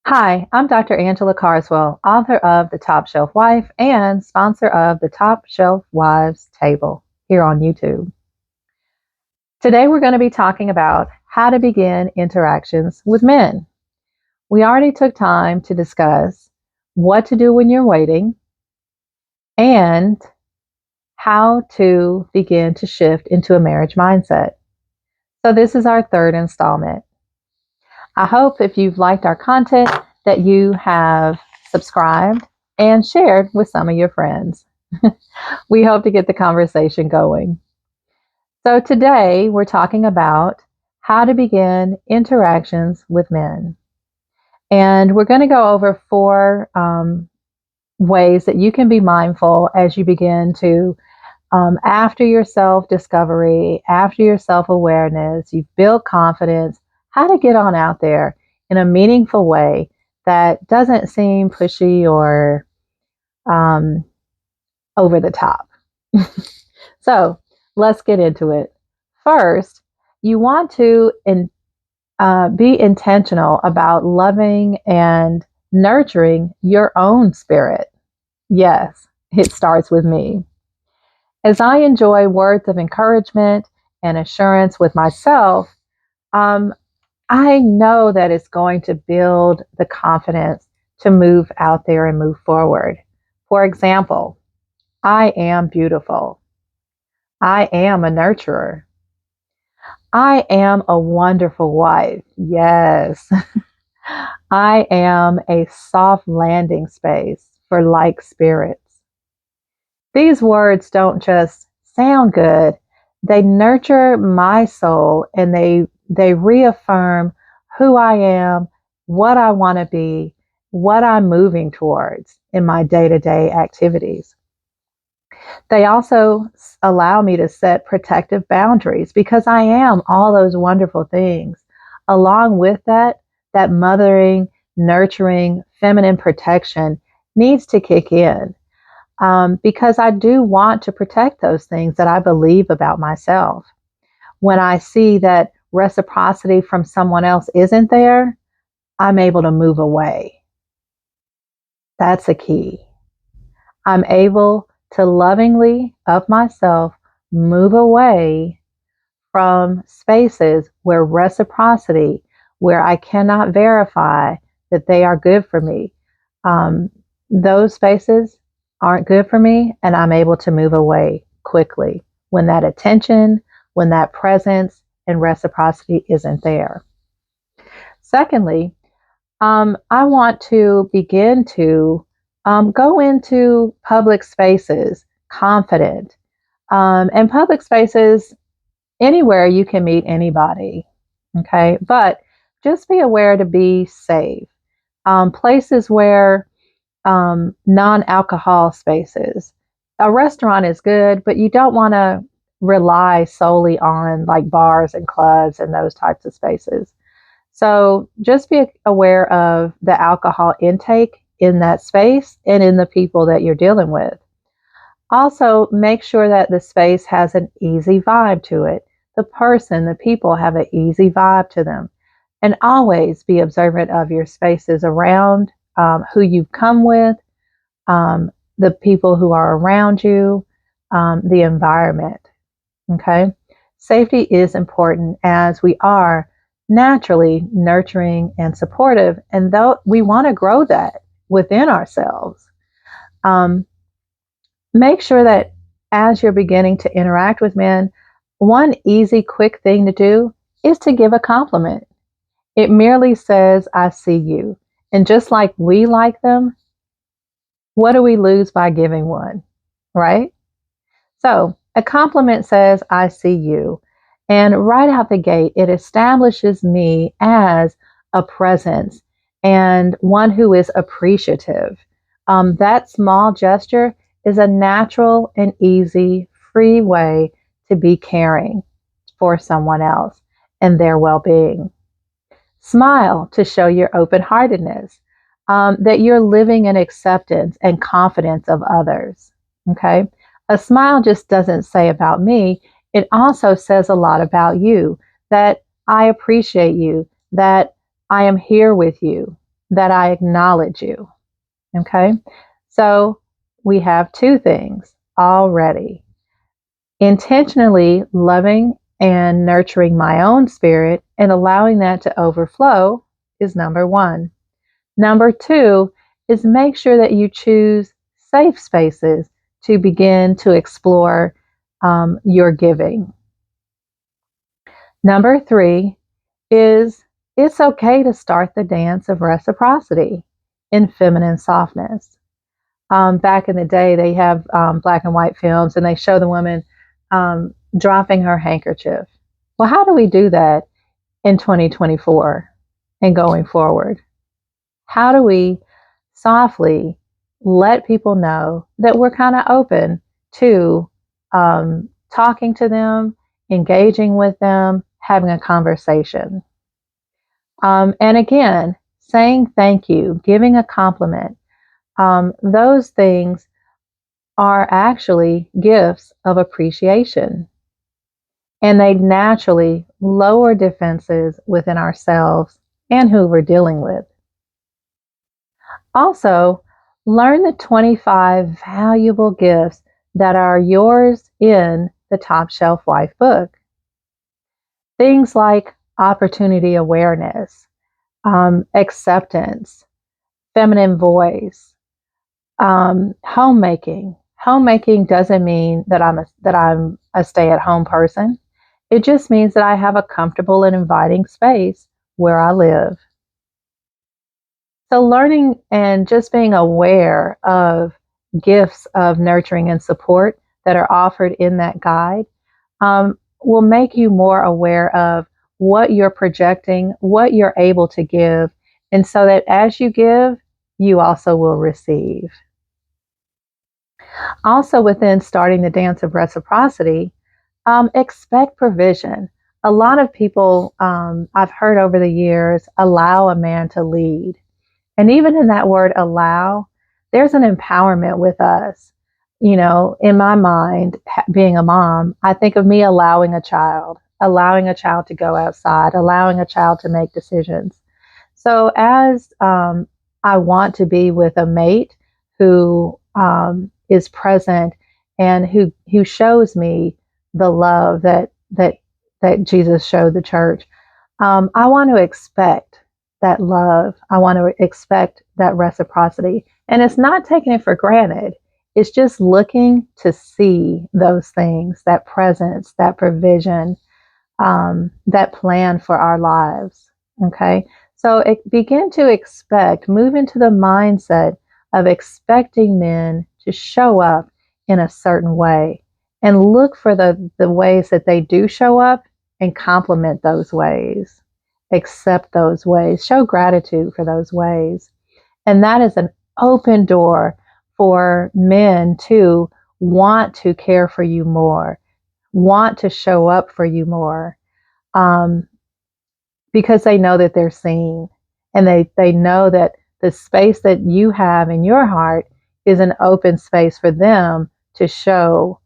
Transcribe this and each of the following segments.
Hi, I'm Dr. Angela Carswell, author of The Top Shelf Wife and sponsor of the Top Shelf Wives Table here on YouTube. Today we're going to be talking about how to begin interactions with men. We already took time to discuss what to do when you're waiting and how to begin to shift into a marriage mindset. So this is our third installment. I hope if you've liked our content that you have subscribed and shared with some of your friends. We hope to get the conversation going. So today we're talking about how to begin interactions with men. And we're going to go over four ways that you can be mindful as you begin to, after your self discovery, after your self awareness, you've built confidence, how to get on out there in a meaningful way that doesn't seem pushy or over the top. So let's get into it. First, you want to be intentional about loving and nurturing your own spirit. Yes, it starts with me. As I enjoy words of encouragement and assurance with myself, um, I know that it's going to build the confidence to move out there and move forward. For example, I am beautiful. I am a nurturer. I am a wonderful wife. Yes. I am a soft landing space for like spirits. These words don't just sound good, they nurture my soul and they reaffirm who I am, what I want to be, what I'm moving towards in my day-to-day activities. They also allow me to set protective boundaries because I am all those wonderful things. Along with that, that mothering, nurturing, feminine protection needs to kick in because I do want to protect those things that I believe about myself. When I see that reciprocity from someone else isn't there, I'm able to move away. That's a key. I'm able to lovingly, of myself, move away from spaces where reciprocity, where I cannot verify that they are good for me. Um, those spaces aren't good for me, and I'm able to move away quickly when that attention, when that presence and reciprocity isn't there. Secondly, I want to begin to go into public spaces confident. And public spaces, anywhere you can meet anybody. Okay. But just be aware to be safe. Places where non alcohol spaces. A restaurant is good, but you don't want to rely solely on like bars and clubs and those types of spaces. So just be aware of the alcohol intake in that space and in the people that you're dealing with. Also, make sure that the space has an easy vibe to it. The person, the people have an easy vibe to them. And always be observant of your spaces around, who you've come with, the people who are around you, the environment. Okay. Safety is important as we are naturally nurturing and supportive. And though we want to grow that within ourselves, um, make sure that as you're beginning to interact with men, one easy, quick thing to do is to give a compliment. It merely says, I see you. And just like we like them, what do we lose by giving one? Right? So a compliment says, I see you. And right out the gate, it establishes me as a presence and one who is appreciative. That small gesture is a natural and easy, free way to be caring for someone else and their well being. Smile to show your open heartedness, that you're living in acceptance and confidence of others. Okay. A smile just doesn't say about me, it also says a lot about you, that I appreciate you, that I am here with you. that I acknowledge you. Okay. So we have two things already. Intentionally loving and nurturing my own spirit and allowing that to overflow is number one. Number two is make sure that you choose safe spaces to begin to explore your giving. Number three is it's okay to start the dance of reciprocity in feminine softness. Back in the day, they have black and white films and they show the woman dropping her handkerchief. Well, how do we do that in 2024 and going forward? How do we softly let people know that we're kind of open to talking to them, engaging with them, having a conversation? And again, saying thank you, giving a compliment, those things are actually gifts of appreciation. And they naturally lower defenses within ourselves and who we're dealing with. Also, learn the 25 valuable gifts that are yours in the Top Shelf Wife book. Things like opportunity awareness, acceptance, feminine voice, homemaking. Homemaking doesn't mean that I'm a stay-at-home person. It just means that I have a comfortable and inviting space where I live. So learning and just being aware of gifts of nurturing and support that are offered in that guide will make you more aware of what you're projecting, what you're able to give, and so that as you give, you also will receive. Also, within starting the dance of reciprocity, expect provision. A lot of people I've heard over the years allow a man to lead. And even in that word allow, there's an empowerment with us. You know, in my mind, being a mom, I think of me allowing a child to go outside, allowing a child to make decisions. So as I want to be with a mate who is present and who shows me the love that Jesus showed the church, I want to expect that love. I want to expect that reciprocity. And it's not taking it for granted. It's just looking to see those things, that presence, that provision, that plan for our lives. Okay. So begin to expect, move into the mindset of expecting men to show up in a certain way and look for the ways that they do show up and compliment those ways, accept those ways, show gratitude for those ways. And that is an open door for men to want to care for you more, want to show up for you more, um, because they know that they're seen and they know that the space that you have in your heart is an open space for them to show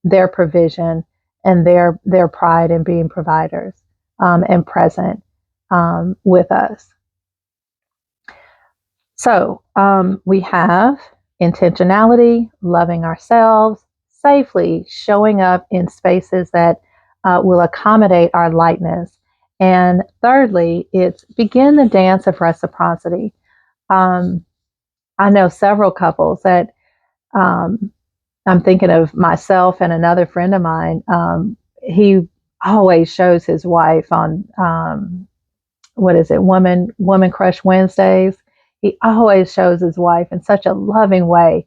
their provision and their pride in being providers and present with us. So we have intentionality, loving ourselves, safely showing up in spaces that will accommodate our lightness. And thirdly, it's begin the dance of reciprocity. Um, I know several couples that um, I'm thinking of myself and another friend of mine. He always shows his wife on what is it, Woman Crush Wednesdays. He always shows his wife in such a loving way.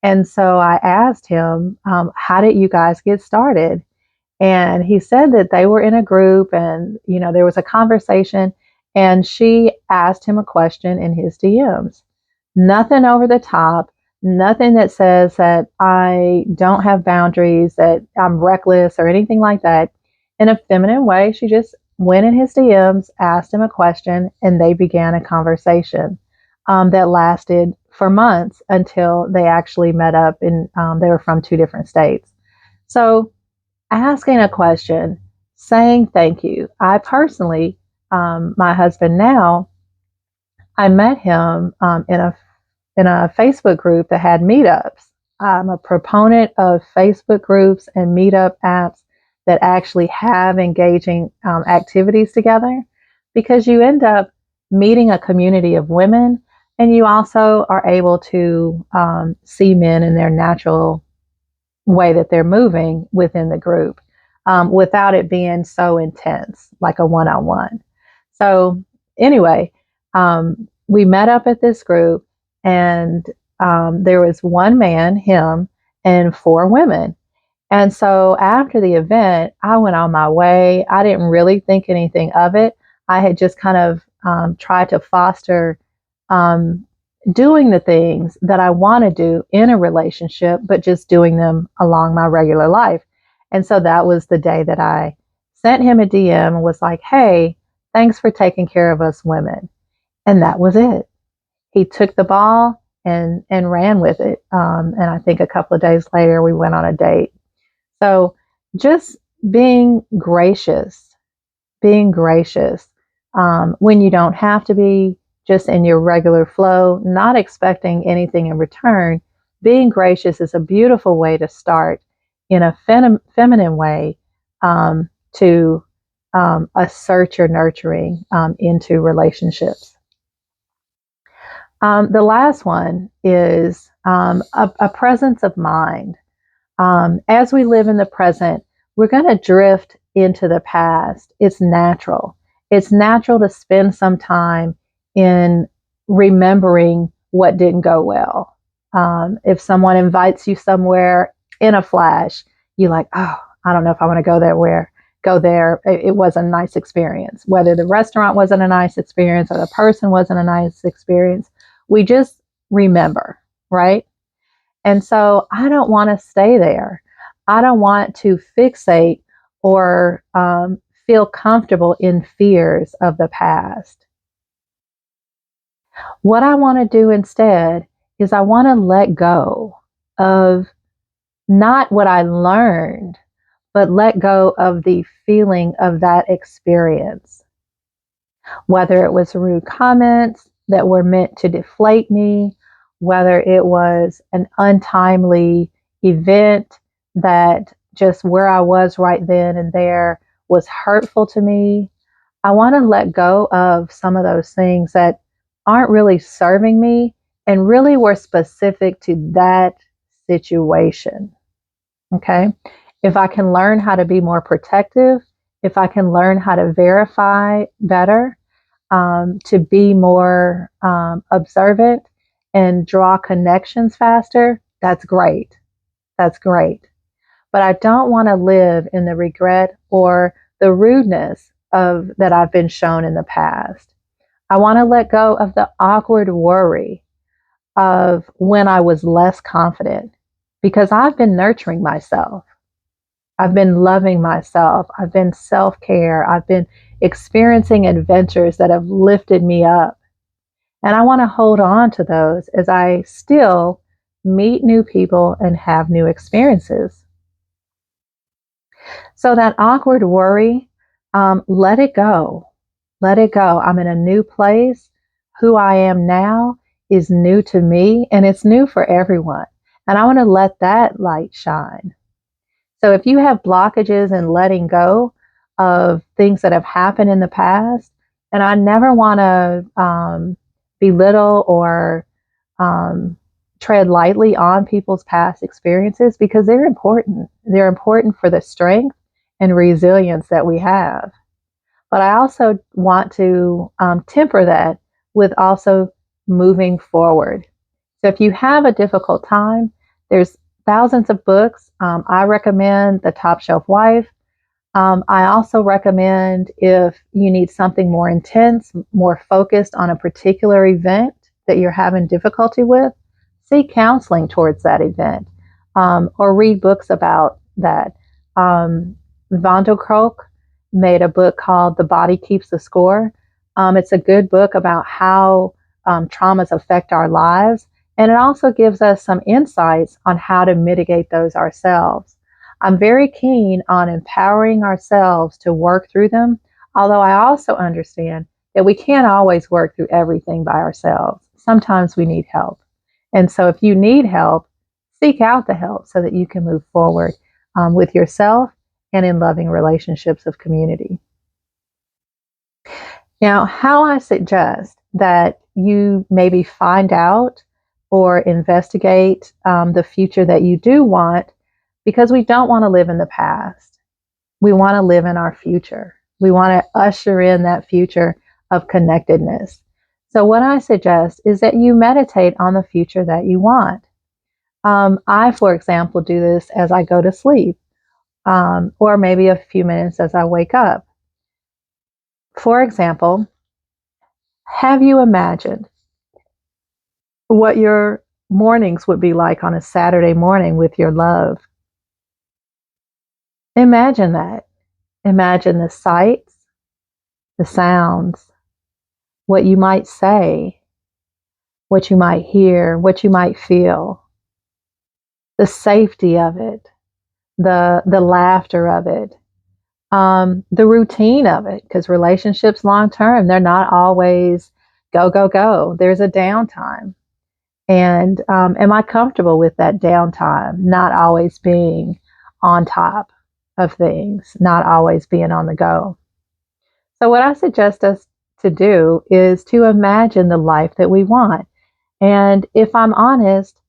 And so I asked him, how did you guys get started? And he said that they were in a group and, you know, there was a conversation and she asked him a question in his DMs. Nothing over the top, nothing that says that I don't have boundaries, that I'm reckless or anything like that. In a feminine way, she just went in his DMs, asked him a question, and they began a conversation that lasted for months until they actually met up and they were from two different states. So asking a question, saying thank you. I personally, my husband now, I met him in a Facebook group that had meetups. I'm a proponent of Facebook groups and meetup apps that actually have engaging activities together, because you end up meeting a community of women, and you also are able to see men in their natural way that they're moving within the group, without it being so intense, like a one on one. So, anyway, we met up at this group, and there was one man, him, and four women. And so after the event, I went on my way. I didn't really think anything of it. I had just kind of tried to foster um, doing the things that I want to do in a relationship, but just doing them along my regular life. And so that was the day that I sent him a DM and was like, hey, thanks for taking care of us women. And that was it. He took the ball and ran with it. And I think a couple of days later, we went on a date. So just being gracious, when you don't have to be, just in your regular flow, not expecting anything in return. Being gracious is a beautiful way to start in a feminine way, to assert your nurturing into relationships. The last one is a presence of mind. As we live in the present, we're going to drift into the past. It's natural. It's natural to spend some time in remembering what didn't go well. If someone invites you somewhere in a flash, you're like, oh, I don't know if I want to go there. It was a nice experience. Whether the restaurant wasn't a nice experience or the person wasn't a nice experience, we just remember, right? And so I don't want to stay there. I don't want to fixate or feel comfortable in fears of the past. What I want to do instead is I want to let go of not what I learned, but let go of the feeling of that experience. Whether it was rude comments that were meant to deflate me, whether it was an untimely event that just where I was right then and there was hurtful to me. I want to let go of some of those things that aren't really serving me and really were specific to that situation. Okay. If I can learn how to be more protective, if I can learn how to verify better, to be more observant and draw connections faster, that's great. That's great. But I don't want to live in the regret or the rudeness of that I've been shown in the past. I want to let go of the awkward worry of when I was less confident, because I've been nurturing myself. I've been loving myself. I've been self care. I've been experiencing adventures that have lifted me up. And I want to hold on to those as I still meet new people and have new experiences. So that awkward worry, let it go. Let it go. I'm in a new place. Who I am now is new to me, and it's new for everyone. And I want to let that light shine. So if you have blockages in letting go of things that have happened in the past, and I never want to belittle or um, tread lightly on people's past experiences, because they're important. They're important for the strength and resilience that we have. But I also want to temper that with also moving forward. So if you have a difficult time, there's thousands of books. I recommend The Top Shelf Wife. I also recommend, if you need something more intense, more focused on a particular event that you're having difficulty with, seek counseling towards that event, or read books about that. Van der Kolk made a book called The Body Keeps the Score. It's a good book about how traumas affect our lives, and it also gives us some insights on how to mitigate those ourselves. I'm very keen on empowering ourselves to work through them, although I also understand that we can't always work through everything by ourselves. Sometimes we need help. And so if you need help, seek out the help so that you can move forward with yourself and in loving relationships of community. Now, how I suggest that you maybe find out or investigate the future that you do want, because we don't want to live in the past. We want to live in our future. We want to usher in that future of connectedness. So, what I suggest is that you meditate on the future that you want. I, for example, do this as I go to sleep, or maybe a few minutes as I wake up. For example, have you imagined what your mornings would be like on a Saturday morning with your love? Imagine that. Imagine the sights, the sounds, what you might say, what you might hear, what you might feel, the safety of it, the laughter of it, the routine of it, because relationships long term, they're not always go, go, go. There's a downtime. And am I comfortable with that downtime, not always being on top of things, not always being on the go? So, what I suggest us to do is to imagine the life that we want. And if I'm honest,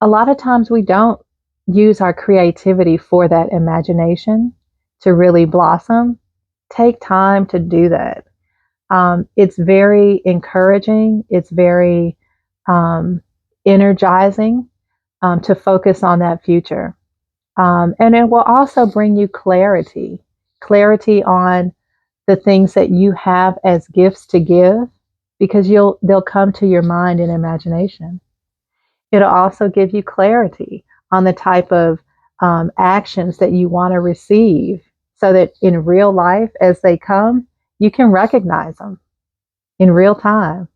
a lot of times we don't use our creativity for that imagination to really blossom. Take time to do that. It's very encouraging, it's very energizing to focus on that future. And it will also bring you clarity on the things that you have as gifts to give, because they'll come to your mind in imagination. It'll also give you clarity on the type of actions that you want to receive, so that in real life, as they come, you can recognize them in real time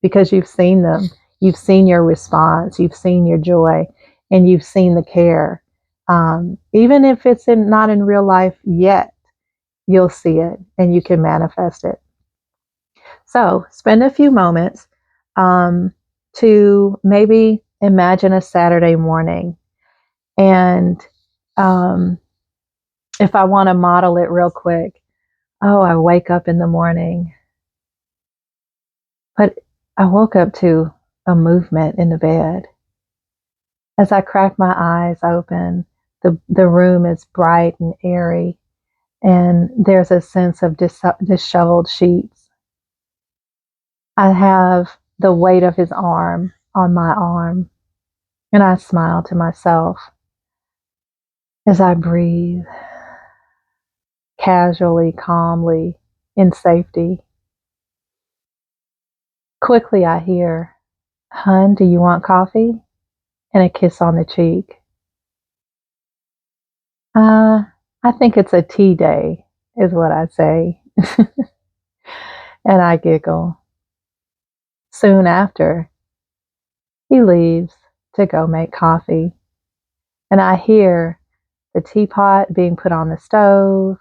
because you've seen them. You've seen your response, you've seen your joy, and you've seen the care. Even if it's not in real life yet, you'll see it and you can manifest it. So spend a few moments to maybe imagine a Saturday morning. And if I want to model it real quick, oh, I wake up in the morning, but I woke up to a movement in the bed. As I crack my eyes open, the room is bright and airy, and there's a sense of disheveled sheets. I have the weight of his arm on my arm, and I smile to myself as I breathe casually, calmly, in safety. Quickly, I hear, "Hun, do you want coffee?" And a kiss on the cheek. I think it's a tea day, is what I say. And I giggle. Soon after, he leaves to go make coffee. And I hear the teapot being put on the stove.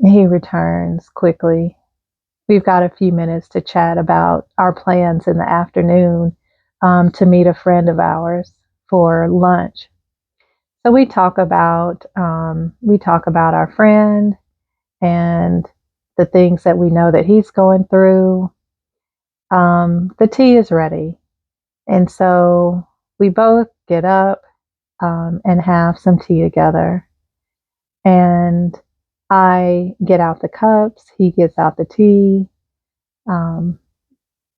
He returns quickly. We've got a few minutes to chat about our plans in the afternoon to meet a friend of ours for lunch. So we talk about our friend and the things that we know that he's going through. The tea is ready, and so we both get up and have some tea together. And I get out the cups, he gets out the tea. Um,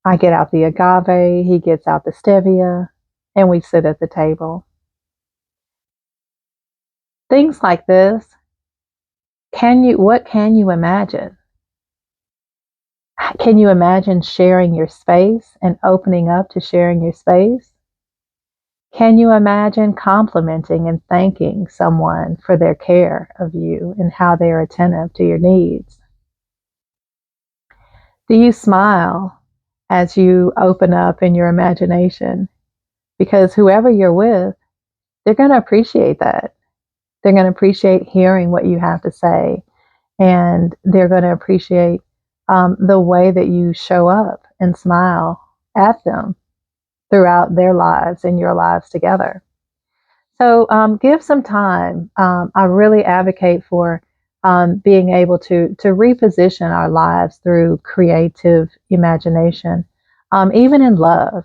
I get out the agave, he gets out the stevia, and we sit at the table. Things like this, what can you imagine? Can you imagine sharing your space and opening up to sharing your space? Can you imagine complimenting and thanking someone for their care of you and how they are attentive to your needs? Do you smile as you open up in your imagination? Because whoever you're with, they're going to appreciate that. They're going to appreciate hearing what you have to say, and they're going to appreciate the way that you show up and smile at them throughout their lives and your lives together. So give some time. I really advocate for being able to reposition our lives through creative imagination, even in love.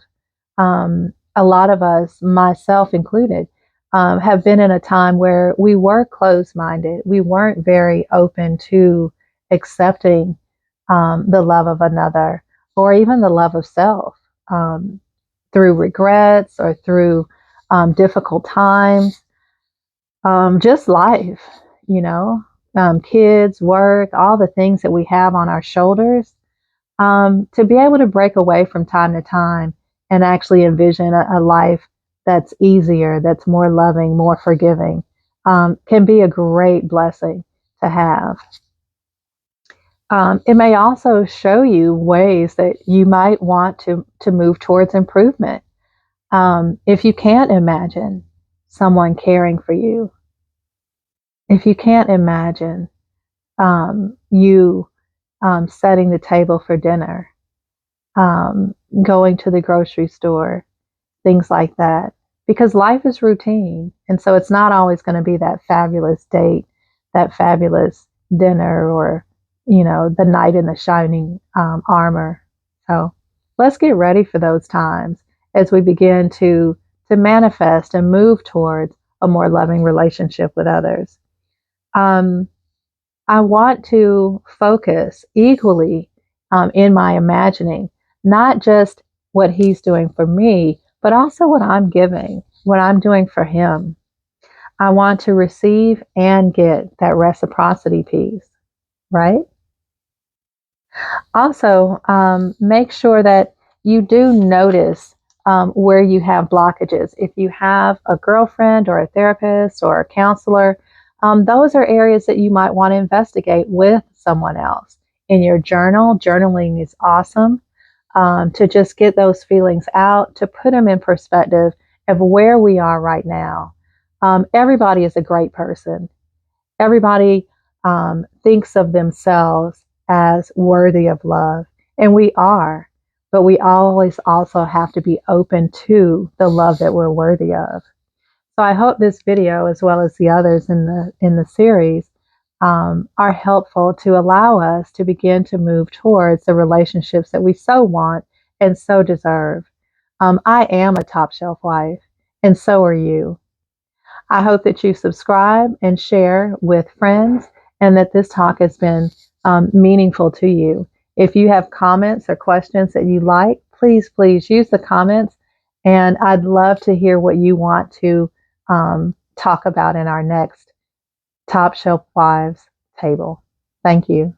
A lot of us, myself included, have been in a time where we were closed minded. We weren't very open to accepting the love of another or even the love of self through regrets or through difficult times, just life, you know, kids, work, all the things that we have on our shoulders. To be able to break away from time to time and actually envision a life that's easier, that's more loving, more forgiving, can be a great blessing to have. It may also show you ways that you might want to move towards improvement. If you can't imagine someone caring for you, if you can't imagine you setting the table for dinner, going to the grocery store, things like that. Because life is routine. And so it's not always going to be that fabulous date, that fabulous dinner, or, the knight in the shining armor. So let's get ready for those times as we begin to manifest and move towards a more loving relationship with others. Um, I want to focus equally in my imagining, not just what he's doing for me, but also what I'm giving, what I'm doing for him. I want to receive and get that reciprocity piece, right? Also, make sure that you do notice where you have blockages. If you have a girlfriend or a therapist or a counselor, those are areas that you might want to investigate with someone else. In your journal, journaling is awesome to just get those feelings out, to put them in perspective of where we are right now. Everybody is a great person. Everybody thinks of themselves as worthy of love, and we are, but we always also have to be open to the love that we're worthy of. So I hope this video, as well as the others in the series, are helpful to allow us to begin to move towards the relationships that we so want and so deserve. I am a top shelf wife, and so are you. I hope that you subscribe and share with friends and that this talk has been meaningful to you. If you have comments or questions that you like, please use the comments. And I'd love to hear what you want to talk about in our next Top Shelf Wives table. Thank you.